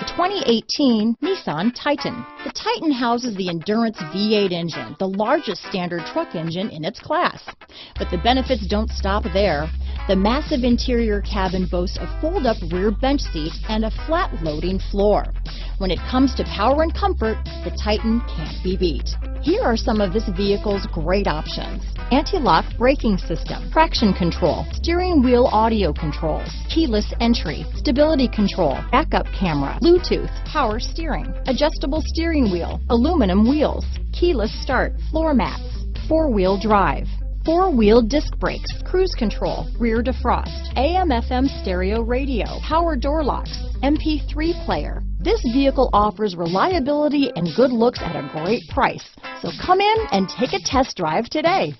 The 2018 Nissan Titan. The Titan houses the Endurance V8 engine, the largest standard truck engine in its class. But the benefits don't stop there. The massive interior cabin boasts a fold-up rear bench seat and a flat-loading floor. When it comes to power and comfort, the Titan can't be beat. Here are some of this vehicle's great options: anti-lock braking system, traction control, steering wheel audio controls, keyless entry, stability control, backup camera, Bluetooth, power steering, adjustable steering wheel, aluminum wheels, keyless start, floor mats, four-wheel drive, four-wheel disc brakes, cruise control, rear defrost, AM/FM stereo radio, power door locks, MP3 player. This vehicle offers reliability and good looks at a great price. So come in and take a test drive today.